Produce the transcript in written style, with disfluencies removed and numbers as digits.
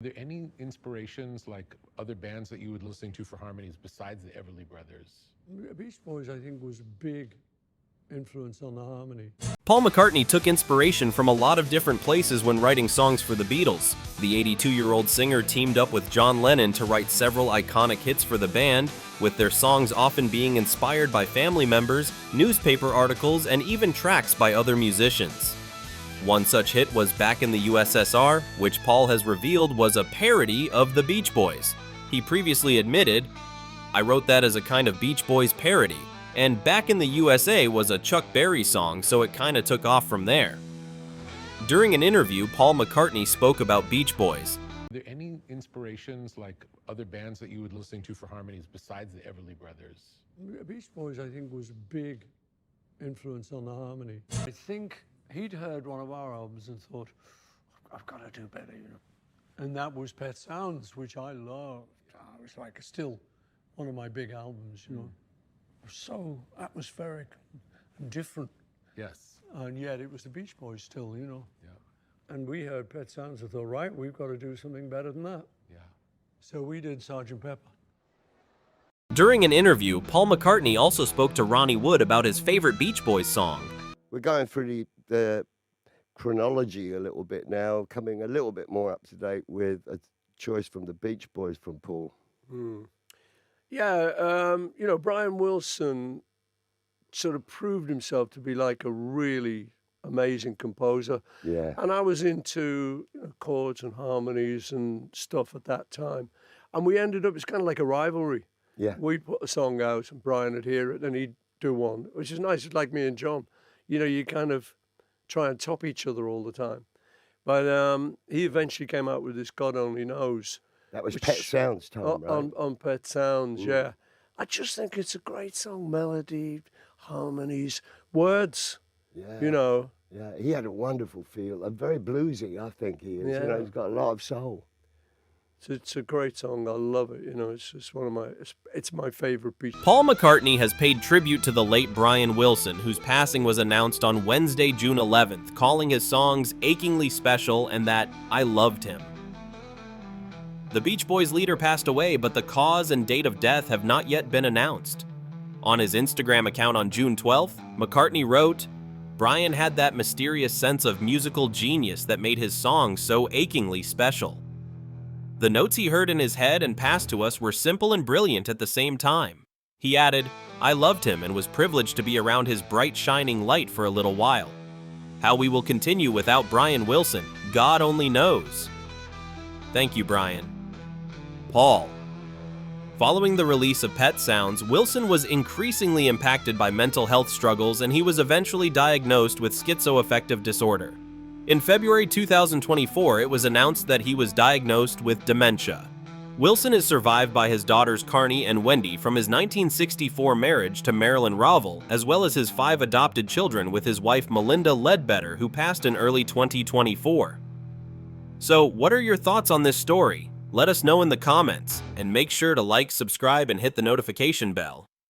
Are there any inspirations, like other bands that you would listen to for harmonies besides the Everly Brothers? Beach Boys, I think, was a big influence on the harmony. Paul McCartney took inspiration from a lot of different places when writing songs for the Beatles. The 82-year-old singer teamed up with John Lennon to write several iconic hits for the band, with their songs often being inspired by family members, newspaper articles, and even tracks by other musicians. One such hit was Back in the USSR, which Paul has revealed was a parody of the Beach Boys. He previously admitted, "I wrote that as a kind of Beach Boys parody, and Back in the USA was a Chuck Berry song, so it kinda took off from there." During an interview, Paul McCartney spoke about Beach Boys. Are there any inspirations, like other bands that you would listen to for harmonies besides the Everly Brothers? Beach Boys, I think, was a big influence on the harmony. I think he'd heard one of our albums and thought, I've got to do better, you know. And that was Pet Sounds, which I loved. It was like still one of my big albums, you know. It was so atmospheric and different. Yes. And yet it was the Beach Boys still, you know. Yeah. And we heard Pet Sounds and thought, right, we've got to do something better than that. Yeah. So we did Sgt. Pepper. During an interview, Paul McCartney also spoke to Ronnie Wood about his favorite Beach Boys song. We're going through the chronology a little bit now, coming a little bit more up to date with a choice from the Beach Boys from Paul. Yeah, you know, Brian Wilson sort of proved himself to be like a really amazing composer. Yeah. And I was into, you know, chords and harmonies and stuff at that time. And we ended up, it's kind of like a rivalry. Yeah. We'd put a song out and Brian would hear it and he'd do one, which is nice. It's like me and John. You know, you kind of try and top each other all the time. But he eventually came out with this God Only Knows. That was Pet Sounds time, right? On Pet Sounds, yeah. I just think it's a great song. Melody, harmonies, words, Yeah. you know. Yeah, he had a wonderful feel. And very bluesy, I think he is. You know, Yeah. he's got a lot of soul. It's a great song. I love it. You know, it's just one of my, it's my favorite piece. Paul McCartney has paid tribute to the late Brian Wilson, whose passing was announced on Wednesday, June 11th, calling his songs achingly special and that I loved him. The Beach Boys leader passed away, but the cause and date of death have not yet been announced. On his Instagram account on June 12th, McCartney wrote, "Brian had that mysterious sense of musical genius that made his songs so achingly special. The notes he heard in his head and passed to us were simple and brilliant at the same time." He added, "I loved him and was privileged to be around his bright shining light for a little while. How we will continue without Brian Wilson, God only knows. Thank you, Brian." Paul. Following the release of Pet Sounds, Wilson was increasingly impacted by mental health struggles and he was eventually diagnosed with schizoaffective disorder. In February 2024, it was announced that he was diagnosed with dementia. Wilson is survived by his daughters Carney and Wendy from his 1964 marriage to Marilyn Rovell, as well as his 5 adopted children with his wife Melinda Ledbetter, who passed in early 2024. So, what are your thoughts on this story? Let us know in the comments, and make sure to like, subscribe, and hit the notification bell.